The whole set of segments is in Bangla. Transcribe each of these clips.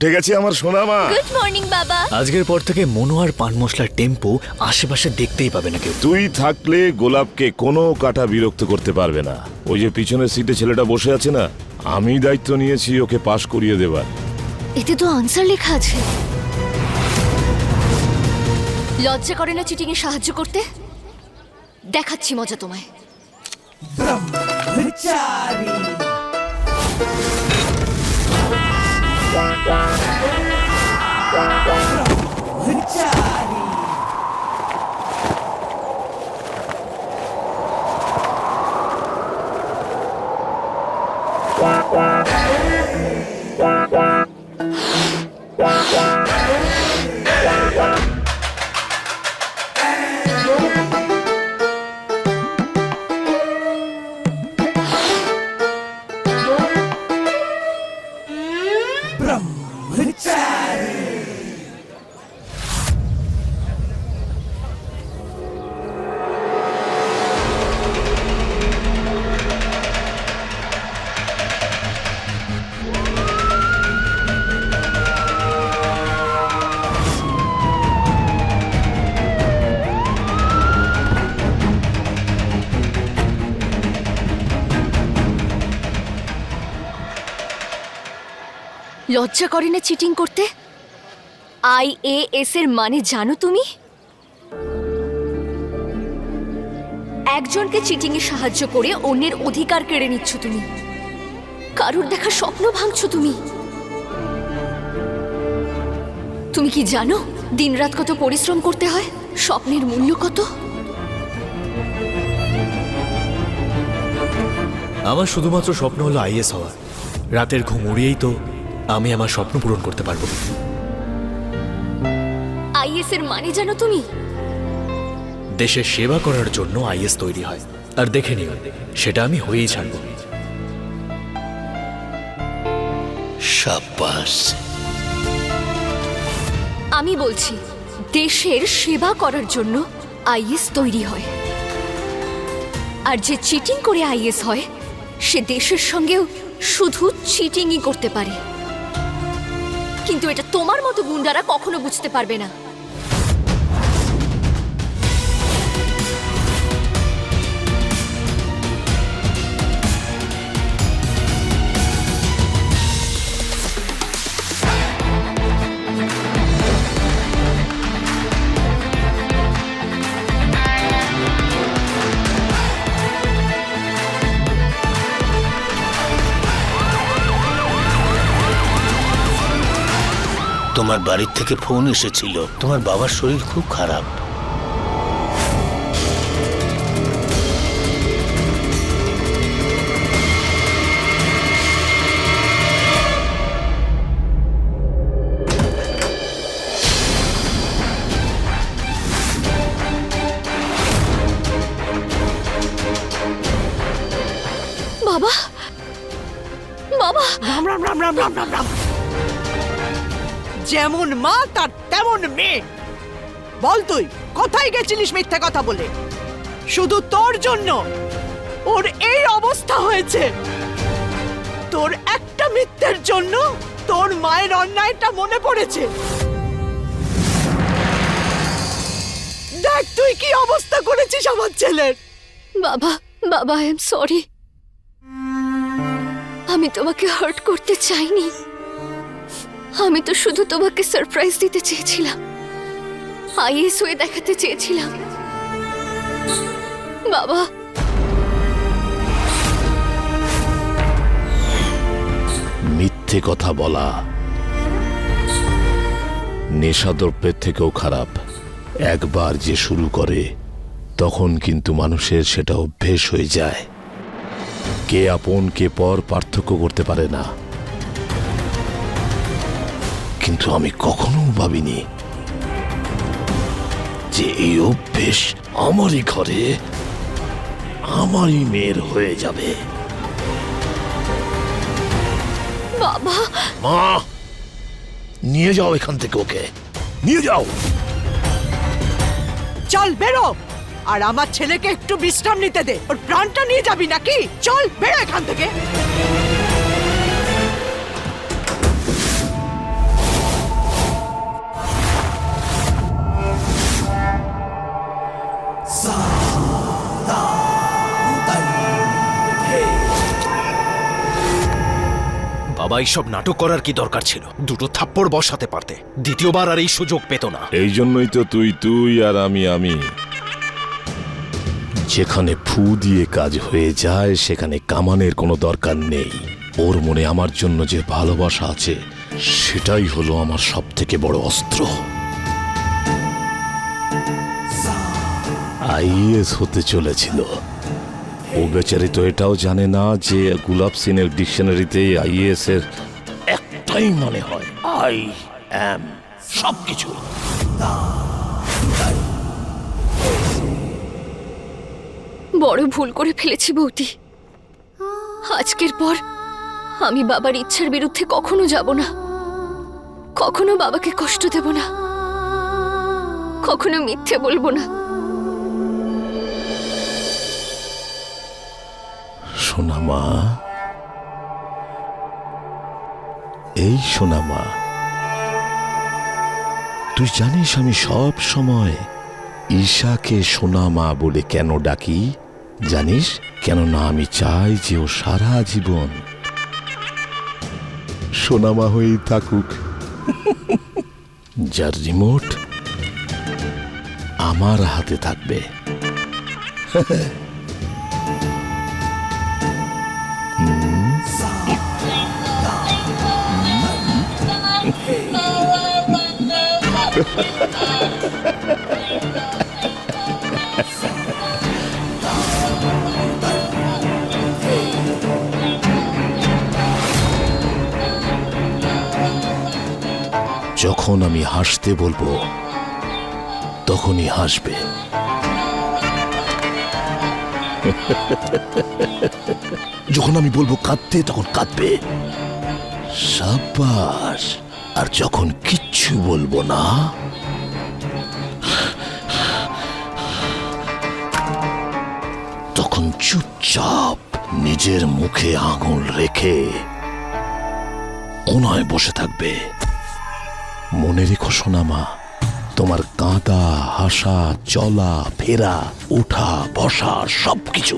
উঠে গেছে আমার সোনা মা। গুড মর্নিং বাবা। আজকের পর থেকে মনো আর পান মশলার টেম্পো আশেপাশে দেখতেই পাবে না কেউ। তুই থাকলে গোলাপকে কোনো কাটা বিরক্ত করতে পারবে না। ওই যে পিছনের সিটে ছেলেটা বসে আছে না, আমি দায়িত্ব নিয়েছি ওকে পাশ করিয়ে দেবার। এতে তো আনসার লেখা আছে। লজ্জা করে না চিটিং এ সাহায্য করতে? দেখাচ্ছি মজা তোমায়। লজ্জা করে না চিটিং করতে? IAS এর মানে জানো তুমি? একজনকে চিটিং এ সাহায্য করে অন্যের অধিকার কেড়ে নিচ্ছ তুমি। কারোর দেখা স্বপ্ন ভাঙছো তুমি। তুমি কি জানো দিনরাত কত পরিশ্রম করতে হয়? স্বপ্নের মূল্য কত? আমার শুধুমাত্র স্বপ্ন হলো IAS হওয়া। রাতের ঘুম উড়িয়েই তো আমি আমার স্বপ্ন পূরণ করতে পারবো। IAS এর মানে জানো তুমি? দেশের সেবা করার জন্য IAS তৈরি হয়, আর দেখে নিও সেটা আমি হয়েই ছাড়ব। সাব্বাস। আমি বলছি দেশের সেবা করার জন্য IAS তৈরি হয়। আর যে চিটিং করে IAS হয় সে দেশের সঙ্গেও শুধু চিটিংই করতে পারে। কিন্তু এটা তোমার মতো গুন্ডারা কখনো বুঝতে পারবে না। তোমার বাড়ির থেকে ফোন এসেছিল, তোমার বাবার শরীর খুব খারাপ। বাবা, বাবা, রাম রাম রাম রাম রাম রাম রাম। যেমন মা তার তেমন মেয়ে। বল তুই কোথায় গেছিলিস মিথ্যে কথা বলে? শুধু তোর জন্য ওর এই অবস্থা হয়েছে। তোর একটা মিথ্যের জন্য তোর মায়ের অন্যায়টা মনে পড়েছে। দেখ তুই কি অবস্থা করেছিস আমার ছেলের। বাবা, বাবা, আই এম সরি। আমি তোমাকে হার্ট করতে চাইনি। আমি তো শুধু তোমাকে সারপ্রাইজ দিতে চেয়েছিলাম, IAS হয়ে দেখাতে চেয়েছিলাম। বাবা, মিথ্যে কথা বলা নেশাদ্রব্যের থেকেও খারাপ। একবার যে শুরু করে তখন কিন্তু মানুষের সেটা অভ্যেস হয়ে যায়। কে আপন কে পর পার্থক্য করতে পারে না। কিন্তু আমি কখনো ভাবিনি যে এই অভ্যেস আমারই ঘরে আমারই মেয়ের হয়ে যাবে। বাবা, মা, নিয়ে যাও এখান থেকে, ওকে নিয়ে যাও। চল বেরো, আর আমার ছেলেকে একটু বিশ্রাম নিতে দে। ওর প্রাণটা নিয়ে যাবি নাকি? চল বেরো এখান থেকে। বাবা এইসব নাটক করার কি দরকার ছিল? দুটো থাপ্পড় বসাতে পারতে, দ্বিতীয়বার আর এই সুযোগ পেত না। এই জন্যই তো তুই আর আমি। যেখানে ফু দিয়ে কাজ হয়ে যায় সেখানে কামানের কোনো দরকার নেই। ওর মনে আমার জন্য যে ভালোবাসা আছে সেটাই হলো আমার সবথেকে বড় অস্ত্র। আইএস হতে চলেছিল। ও বেচারি তো এটাও জানে না যে গুলাব সিনের ডিকশনারিতে আইএস এর একটাই মানে হয় আই অ্যাম সবকিছু। বড় ভুল করে ফেলেছি বৌদি। আজকের পর আমি বাবার ইচ্ছার বিরুদ্ধে কখনো যাব না, কখনো বাবাকে কষ্ট দেব না, কখনো মিথ্যে বলবো না। সোনামা, এই সোনামা, তুই জানিস আমি সব সময় ঈশাকে সোনামা বলে কেন ডাকি? জানিস? কেননা আমি চাই যে ও সারা জীবন সোনামা হয়েই থাকুক, যার রিমোট আমার হাতে থাকবে। যখন আমি হাসতে বলবো তখনই হাসবে। যখন আমি বলবো কাঁদতে তখন কাঁদবে। সাবাস। আর যখন কিচ্ছু বলবো না তখন চুপচাপ নিজের মুখে আঙুল রেখে কোনায় বসে থাকবে। মনে রেখো সোনামা, তোমার কাঁদা, হাসা, চলা ফেরা, ওঠা বসা সবকিছু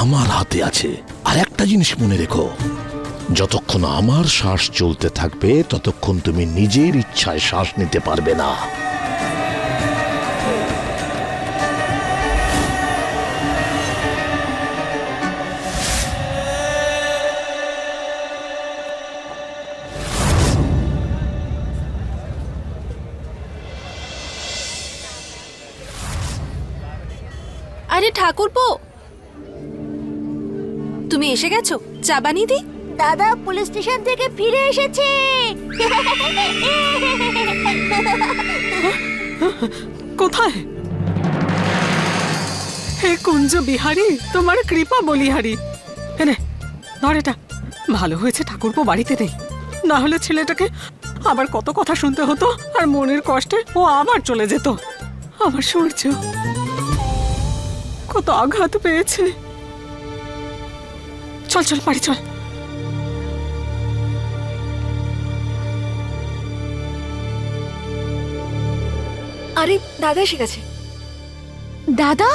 আমার হাতে আছে। আর একটা জিনিস মনে রেখো, যতক্ষণ আমার শ্বাস চলতে থাকবে ততক্ষণ তুমি নিজের ইচ্ছায় শ্বাস নিতে পারবে না। আরে ঠাকুরপো, তুমি এসে গেছো? চা বানিয়ে দিই? দাদা পুলিশ স্টেশন থেকে ফিরে এসেছে। কোথায়? হে কুঞ্জ বিহারী, তোমার কৃপা বলিহারি। এনে ধর এটা। ভালো হয়েছে ঠাকুরপো বাড়িতে নেই, না হলে ছেলেটাকে আবার কত কথা শুনতে হতো আর মনের কষ্টে ও আবার চলে যেত। আমার সূর্য কত আঘাত পেয়েছে। চল চল বাড়ি চল। আরে দাদা এসে গেছে। দাদা,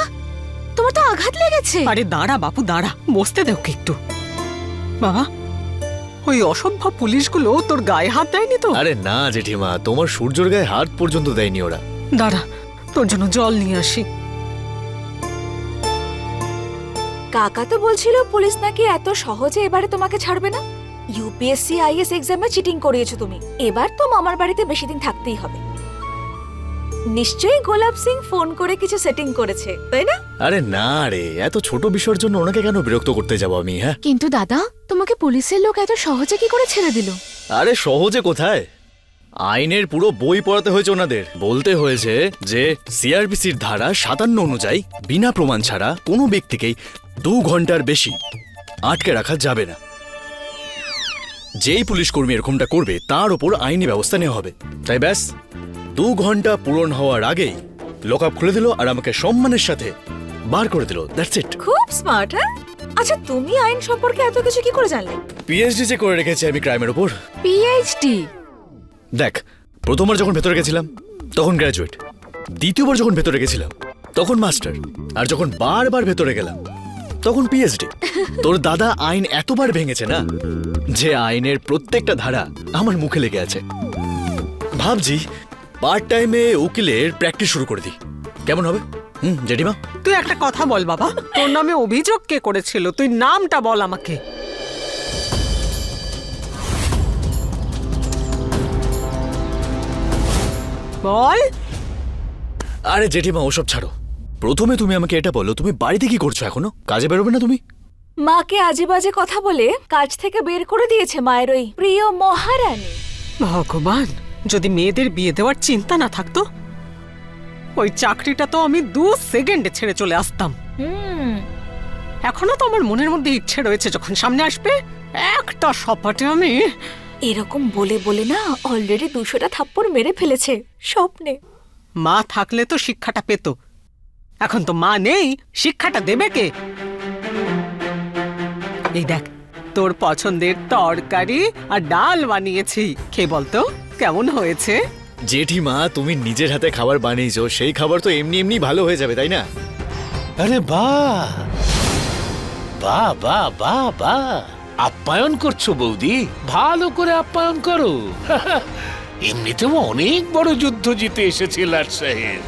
তোমার তো আঘাত লেগেছে। আরে দাঁড়া বাপু দাঁড়া, বসতে দেও কি একটু। বাবা, ওই অসভ্য পুলিশগুলো তোর গায়ে হাত দেয়নি তো? আরে না জেঠিমা, তোমার সূর্যর গায়ে হাত পর্যন্ত দেয়নি ওরা। দাঁড়া, তোর জন্য জল নিয়ে আসি। কাকা তো বলছিল পুলিশ নাকি এত সহজে এবারে তোমাকে ছাড়বে না। ইউপিএসসি আইএস এক্সামে চিটিং করিয়েছো তুমি, এবার তো মামার বাড়িতে বেশি দিন থাকতেই হবে। নিশ্চয়ই গোলাপ সিং ফোন করে কিছু সেটিং করেছে, তাই না? আরে না রে, এত ছোট বিষয়ের জন্য ওনাকে কেন বিরক্ত করতে যাবো আমি? হ্যাঁ, কিন্তু দাদা, তোমাকে পুলিশের লোক এত সহজে কি করে ছেড়ে দিল? আরে সহজে কোথায়, আইনের পুরো বই পড়াতে হয়েছে ওনাদের। বলতে হয়েছে যে সিআরপিসির ধারা 57 অনুযায়ী বিনা প্রমাণ ছাড়া কোনো ব্যক্তিকেই 2 ঘন্টার বেশি আটকে রাখা যাবে না। যেই পুলিশ কর্মী এরকমটা করবে তার উপর আইনি ব্যবস্থা নেওয়া হবে। তাই ব্যাস 2 ঘন্টা পূরণ হওয়ার আগেই লকআপ খুলে দিল আর আমাকে সম্মানের সাথে বার করে দিল। That's it. খুব স্মার্ট। হ্যাঁ, আচ্ছা তুমি আইন সম্পর্কে এত কিছু কি করে জানলে? পিএইচডি যে করে রেখেছি আমি ক্রাইমের উপর। পিএইচডি? দেখ, প্রথমবার যখন ভেতরে গেছিলাম তখন গ্র্যাজুয়েট, দ্বিতীয়বার যখন ভেতরে গেছিলাম তখন মাস্টার, আর যখন বারবার ভেতরে গেলাম তখন পিএইচডি। তোর দাদা আইন এতবার ভেঙেছে না, যে আইনের প্রত্যেকটা ধারা আমার মুখে লেগে আছে। ভাবছি পার্ট টাইমে উকিলের প্র্যাকটিস শুরু করে দিই, কেমন হবে? জেঠিমা, তুই একটা কথা বল বাবা, তোর নামে অভিযোগ কে করেছিল? তুই নামটা বল আমাকে। বল। আরে জেঠিমা ওসব ছাড়ো, প্রথমে তুমি আমাকে এটা বলো, তুমি বাড়িতে কি করছো এখনো? কাজে বেরোবে না তুমি? মাকে আজে বাজে কথা বলে কাজ থেকে বের করে দিয়েছে মায়ের ওই প্রিয় মহারানী। ভগবান, যদি মেয়েদের বিয়ে দেওয়ার চিন্তা না থাকতো, ওই চাকরিটা তো আমি 2 সেকেন্ডে ছেড়ে চলে আসতাম। এখনো তো আমার মনের মধ্যে ইচ্ছে রয়েছে, যখন সামনে আসবে একটা সপাটে আমি। এরকম বলে বলে না অলরেডি 200টা থাপ্পড় মেরে ফেলেছে স্বপ্নে। মা থাকলে তো শিক্ষাটা পেত, এখন তো মা নেই, শিক্ষাটা দেবে কে? এই দেখ, তোর পছন্দের তরকারি আর ডাল বানিয়েছি, খেয়ে বলতো কেমন হয়েছে? জেঠিমা, তুমি নিজের হাতে খাবার বানিয়েছো, সেই খাবার তো এমনি এমনি ভালো হয়ে যাবে, তাই না? আরে বাহ বাহ বাহ বাহ বাহ, আপ্যায়ন করছো বৌদি, ভালো করে আপ্যায়ন করো। এমনিতেও অনেক বড় যুদ্ধ জিতে এসেছে লাট সাহেব।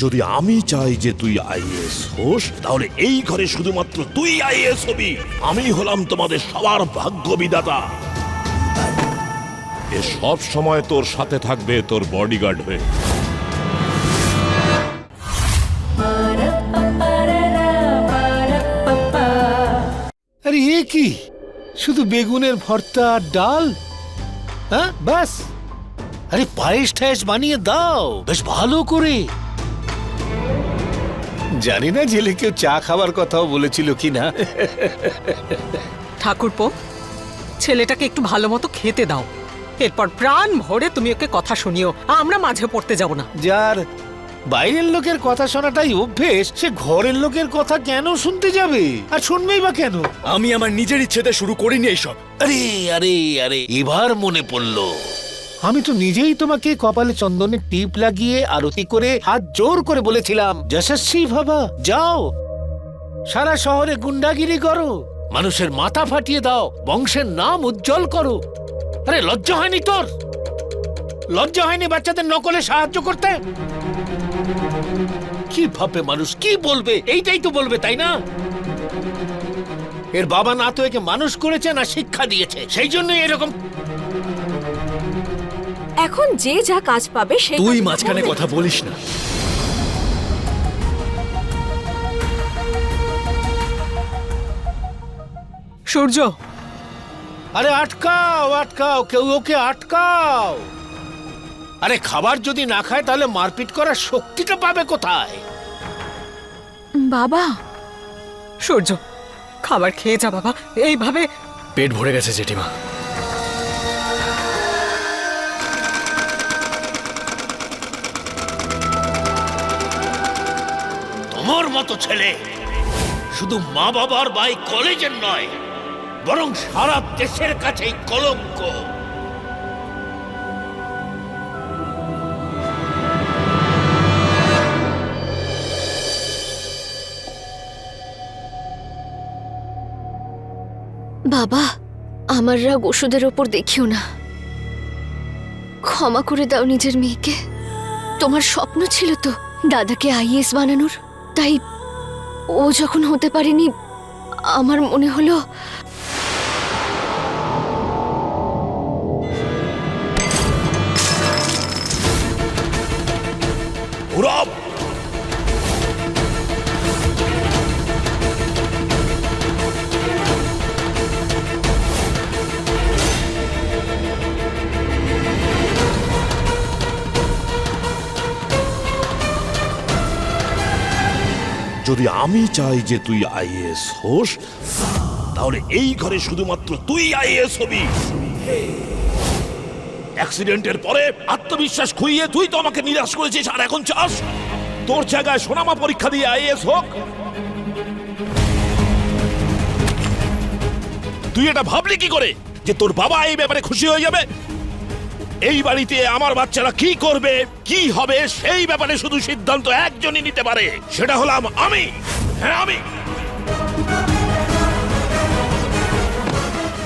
যদি আমি চাই যে তুই আইএস হোস, তাহলে এই ঘরে শুধুমাত্র তুই আইএস হবি। আমি হলাম তোমাদের সবার ভাগ্য বিধাতা। এ সব সময় তোর সাথে থাকবে তোর বডিগার্ড হয়ে। আরে এ কি, শুধু বেগুনের ভর্তা আর ডাল? হ্যাঁ ব্যাস? আরে পায়েস টায়েস বানিয়ে দাও বেশ ভালো করে। জানি না জেলে কেউ চা খাবার কথাও বলেছিল কিনা। ঠাকুরপো, ছেলেটাকে একটু ভালো মতো খেতে দাও, এরপর প্রাণ ভরে তুমি ওকে কথা শুনিও, আমরা মাঝে পড়তে যাব না। যার বাইরের লোকের কথা শোনাটাই অভ্যেস, সে ঘরের লোকের কথা কেন শুনতে যাবে? আর শুনবেই বা কেন? আমি আমার নিজের ইচ্ছেতে শুরু করিনি এইসব। আরে আরে আরে, এবার মনে পড়লো, আমি তো নিজেই তোমাকে কপালে চন্দনের টিপ লাগিয়ে আরতি করে হাত জোর করে বলেছিলাম, যশস্বী বাবা যাও, সারা শহরে গুন্ডাগিরি করো, মানুষের মাথা ফাটিয়ে দাও, বংশের নাম উজ্জ্বল করো। আরে লজ্জা হয়নি তোর? লজ্জা হয়নি বাচ্চাদের নকলে সাহায্য করতে? কি ভাববে মানুষ, কি বলবে? এইটাই তো বলবে, তাই না? এর বাবা না তো একে মানুষ করেছে না শিক্ষা দিয়েছে, সেই জন্য এরকম। এখন যে যা কাজ পাবে সে তুই মাঝখানে কথা বলিস না। সূর্য, আরে আটকাও আটকাও, কেউ ওকে আটকাও। আরে খাবার যদি না খায় তাহলে মারপিট করার শক্তিটা পাবে কোথায়? বাবা। সূর্য, খাবার খেয়ে যা বাবা, এইভাবে। পেট ভরে গেছে জেঠিমা। তোমার মতো ছেলে শুধু মা বাবার বাই কলেজের নয়, বরং সারা দেশের কাছেই কলঙ্ক। বাবা, আমার রাগ ওষুধের ওপর দেখিও না, ক্ষমা করে দাও নিজের মেয়েকে। তোমার স্বপ্ন ছিল তো দাদাকে আইএস বানানোর, তাই ও যখন হতে পারেনি আমার মনে হলো ওরা যদি আমি চাই যে তুই আইএস হোস, তাহলে এই ঘরে শুধুমাত্র তুই আইএস হবি। অ্যাক্সিডেন্টের পরে আত্মবিশ্বাস খুইয়ে তুই তো আমাকে নিরাশ করেছিস, আর এখন চাস তোর জায়গায় সোনামা পরীক্ষা দিয়ে আইএস হোক। তুই এটা ভাবলি কি করে যে তোর বাবা এই ব্যাপারে খুশি হয়ে যাবে? এই বাড়িতে আমার বাচ্চারা কি করবে, কি হবে, সেই ব্যাপারে শুধু সিদ্ধান্ত একজনই নিতে পারে, সেটা হলাম আমি। হ্যাঁ, আমি।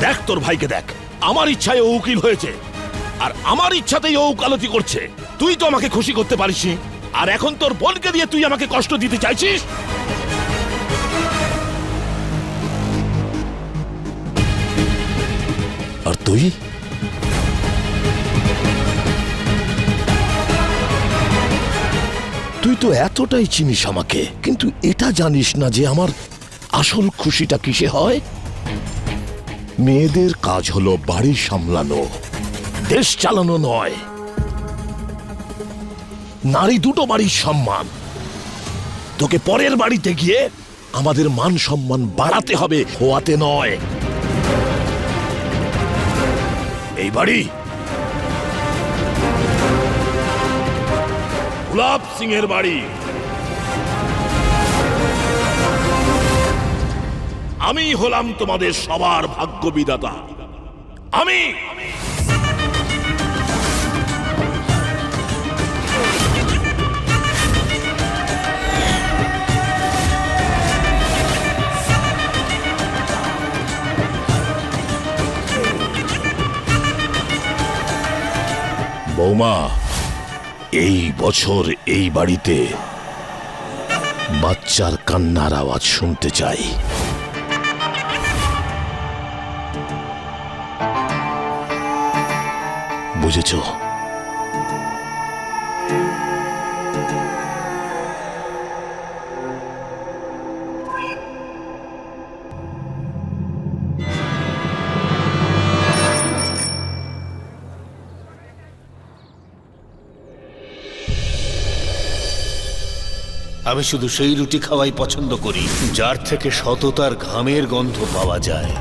দেখ তোর ভাইকে দেখ, আমার ইচ্ছায় ও উকিল হয়েছে, আর আমার ইচ্ছাতেই ও উকালতি করছে। তুই তো আমাকে খুশি করতে পারিসনি, আর এখন তোর বোনকে দিয়ে তুই আমাকে কষ্ট দিতে চাইছিস। আর তুই তুই তো এতটাই চিনিস আমাকে, কিন্তু এটা জানিস না যে আমার আসল খুশিটা কিসে হয়। মেয়েদের কাজ হলো বাড়ি সামলানো, দেশ চালানো নয়। নারী দুটো বাড়ির সম্মান। তোকে পরের বাড়িতে গিয়ে আমাদের মান সম্মান বাড়াতে হবে, হওয়াতে নয়। এই বাড়ি গুলাব সিং এর বাড়ি। আমি হলাম তোমাদের সবার ভাগ্য বিধাতা। আমি বৌমা, এই বছর এই বাড়িতে বাচ্চার কান্নার আওয়াজ শুনতে চাই। বুঝেছো? আমি শুধু সেই রুটি খাওয়াই পছন্দ করি যার থেকে সততার ঘামের গন্ধ পাওয়া যায়।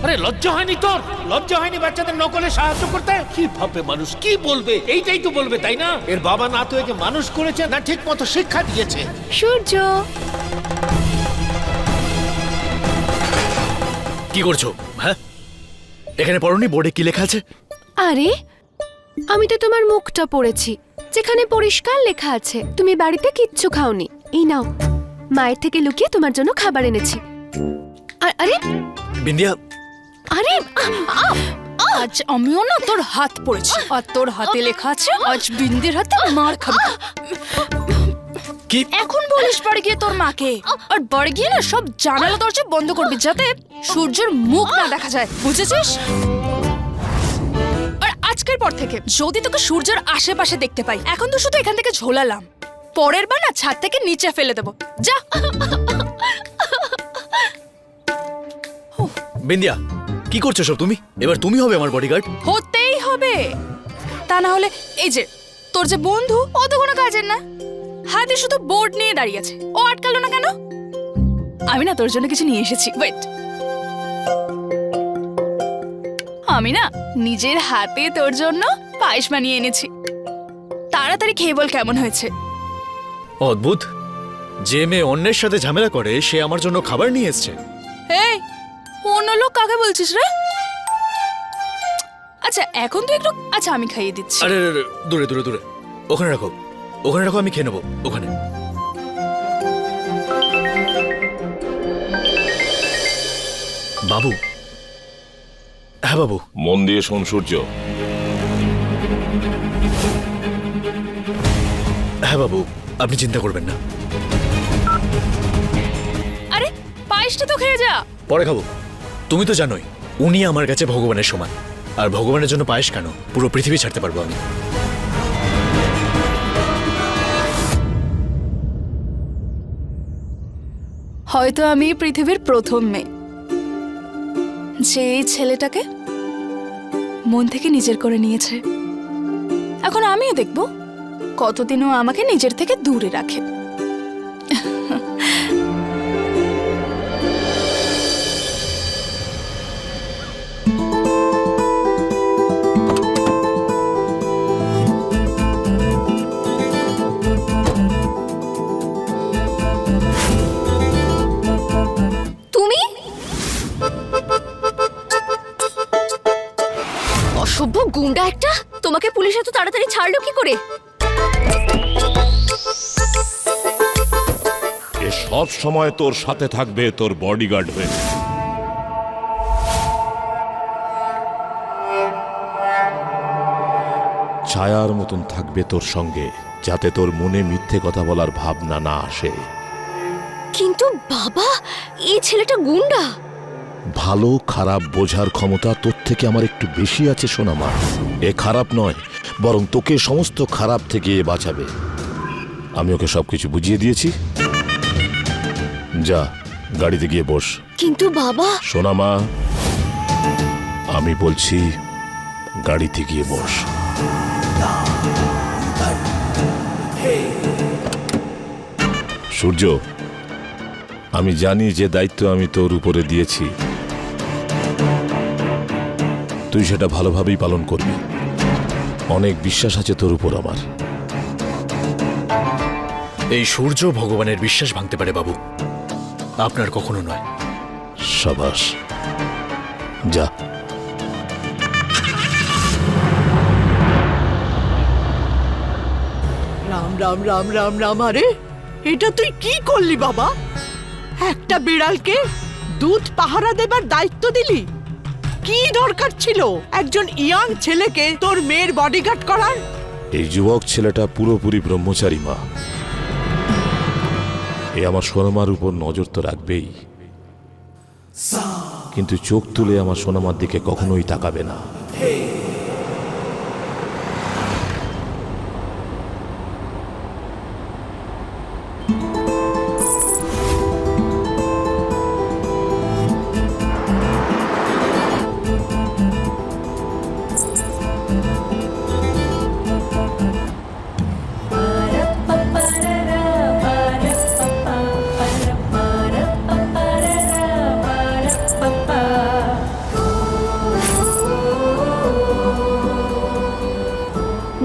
আরে লজ্জা হয়নি তোর? লজ্জা হয়নি বাচ্চাদের নকলে সাহায্য করতে? কি ভাববে মানুষ, কি বলবে? এইটাই তো বলবে, তাই না? এর বাবা না তো একে মানুষ করেছে, না ঠিক মতো শিক্ষা দিয়েছে। সূর্য, কি করছো? হ্যাঁ, এখানে পড়নি বোর্ডে কি লেখা আছে? আরে আমি তো তোমার মুখটা পড়েছি, যেখানে পরিষ্কার লেখা আছে তুমি বাড়িতে কিচ্ছু খাওনি। এই নাও, মায়ের থেকে লুকিয়ে তোমার জন্য খাবার এনেছি। আরে বিন্দিয়া, আরে আজ আমিও না তোর হাত পড়েছি, আর তোর হাতে লেখা আছে আজ বিন্দির হাতে মার খাবি। কি এখন বলিস বাড়ি গিয়ে তোর মাকে, আর বাড়ি গিয়ে না সব জানালা দরজা বন্ধ করবি যাতে সূর্যের মুখ না দেখা যায়, বুঝেছিস? আর আজকের পর থেকে যদি তোকে সূর্যের আশেপাশে দেখতে পাই, এখন তো শুধু এখান থেকে ঝোলালাম, পরের বার না ছাদ থেকে নিচে ফেলে দেবো, যা। বিন্দিয়া, কি করছো সব তুমি? এবার তুমি হবে আমার বডিগার্ড। হতেই হবে, তা না হলে এই যে তোর যে বন্ধু, ও তো কোনো কাজের না, হাতে শুধু বোর্ড নিয়ে দাঁড়িয়ে আছে, ও আটকালো না কেন? আমি না তোর জন্য কিছু নিয়ে এসেছি, ওয়েট। আমি না নিজের হাতে তোর জন্য পায়েস বানিয়ে এনেছি, তাড়াতাড়ি খেয়ে বল কেমন হয়েছে। অদ্ভুত, যে মেয়ে অন্যের সাথে ঝামেলা করে সে আমার জন্য খাবার নিয়ে এসছে। এই অন্য লোক কাকে বলছিস রে? আচ্ছা এখন তো একটু, আচ্ছা আমি খাইয়ে দিচ্ছি। আরে দূরে দূরে দূরে, ওখানে রাখো, ওখানে রাখো, আমি খেয়ে নেবো ওখানে। বাবু, হ্যাঁ বাবু। মন দিয়ে শোন সূর্য। হ্যাঁ বাবু, আপনি চিন্তা করবেন না। আরে পায়েসটা তো খেয়ে যা। পরে খাবো। তুমি তো জানোই উনি আমার কাছে ভগবানের সমান, আর ভগবানের জন্য পায়েস কেন, পুরো পৃথিবী ছাড়তে পারবো আমি। হয়তো আমি পৃথিবীর প্রথম মেয়ে যে এই ছেলেটাকে মন থেকে নিজের করে নিয়েছে। এখন আমিও দেখব কতদিনও আমাকে নিজের থেকে দূরে রাখে। অসভ্য গুন্ডা একটা, তোমাকে পুলিশ এত তাড়াতাড়ি ছাড়লো কি করে? এ সব সময় তোর সাথে থাকবে তোর বডিগার্ড হয়ে। ছায়ার মতন থাকবে তোর সঙ্গে, যাতে তোর মনে মিথ্যে কথা বলার ভাবনা না আসে। কিন্তু বাবা, এই ছেলেটা গুন্ডা। ভালো খারাপ বোঝার ক্ষমতা তোর থেকে আমার একটু বেশি আছে সোনামা। এ খারাপ নয়, বরং তোকে সমস্ত খারাপ থেকে এ বাঁচাবে। আমি ওকে সবকিছু বুঝিয়ে দিয়েছি। যা, গাড়িতে গিয়ে বস। কিন্তু বাবা, সোনামা, আমি বলছি গাড়িতে গিয়ে বস। সূর্য, আমি জানি যে দায়িত্ব আমি তোর উপরে দিয়েছি তুই সেটা ভালোভাবেই পালন করবি। অনেক বিশ্বাস আছে তোর উপর আমার। এই সূর্য ভগবানের বিশ্বাস ভাঙতে পারে বাবু, আপনার কখনো নয়। সাবাস, যা। রাম রাম রাম রাম রাম, আরে এটা তুই কি করলি বাবা? একটা বিড়ালকে দুধ পাহারা দেবার দায়িত্ব দিলি? কি দরকার ছিল একজন ইয়াং ছেলেকে তোর মেয়ের বডিগার্ড করার? এই যুবক ছেলেটা পুরোপুরি ব্রহ্মচারী মা। এ আমার সোনামার উপর নজর তো রাখবেই, কিন্তু চোখ তুলে আমার সোনামার দিকে কখনোই তাকাবে না।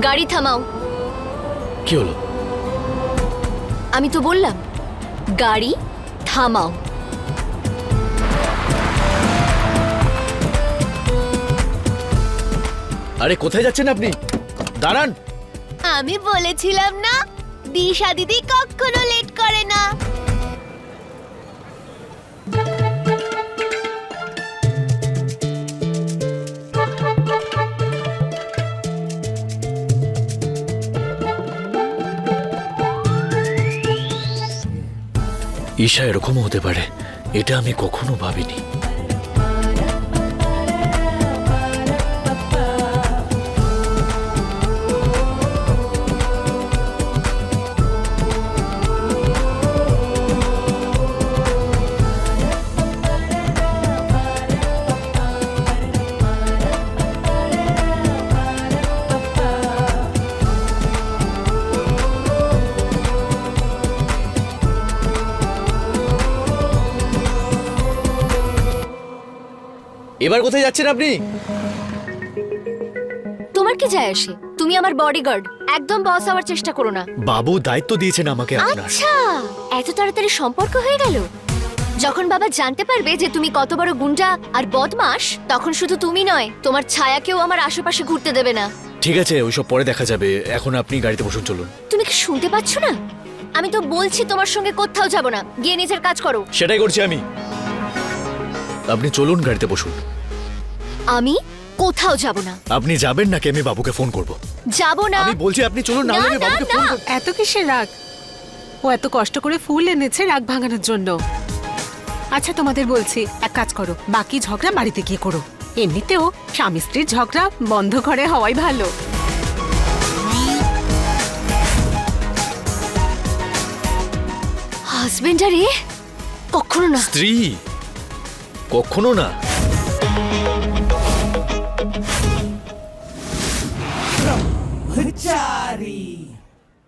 গাড়ি থামাও। কি হলো? আমি তো বললাম গাড়ি থামাও। আরে কোথায় যাচ্ছেন আপনি? দাঁড়ান। আমি বলেছিলাম না, দিশা দিদি কখনো লেট করে না। ঈশা এরকমও হতে পারে, এটা আমি কখনো ভাবিনি। এবার কোথায় যাচ্ছেন আপনি? তোমার কি যায় আসে? তুমি আমার বডিগার্ড, একদম বস হওয়ার চেষ্টা করো না। বাবু দায়িত্ব দিয়েছেন আমাকে আপনার। আচ্ছা, এত তাড়াতাড়ি সম্পর্ক হয়ে গেল? যখন বাবা জানতে পারবে যে তুমি কত বড় গুন্ডা আর বদমাশ, তখন শুধু তুমি নয়, তোমার ছায়াকেও আমার আশেপাশে ঘুরতে দেবে না। ঠিক আছে, ওইসব পরে দেখা যাবে, এখন আপনি গাড়িতে বসুন, চলুন। তুমি কি শুনতে পাচ্ছ না? আমি তো বলছি তোমার সঙ্গে কোথাও যাব না, গিয়ে নিজের কাজ করো। সেটাই করছি আমি। আপনি চলুন, গাড়িতে বসুন। আমি কোথাও যাব না। আপনি যাবেন নাকি আমি বাবুকে ফোন করব? যাব না। আমি বলছি আপনি চলুন, না হলে আমি বাবুকে ফোন করব। এত কিসের রাগ? ও এত কষ্ট করে ফুল এনেছে রাগ ভাঙানোর জন্য। আচ্ছা তোমাদের বলছি, এক কাজ করো, বাকি ঝগড়া বাড়িতে গিয়ে করো। এমনিতেও স্বামী স্ত্রীর ঝগড়া বন্ধ ঘরে হওয়াই ভালো। হাজবেন্ড আরে কখনো না। স্ত্রী কখনো না। ব্রহ্মচারী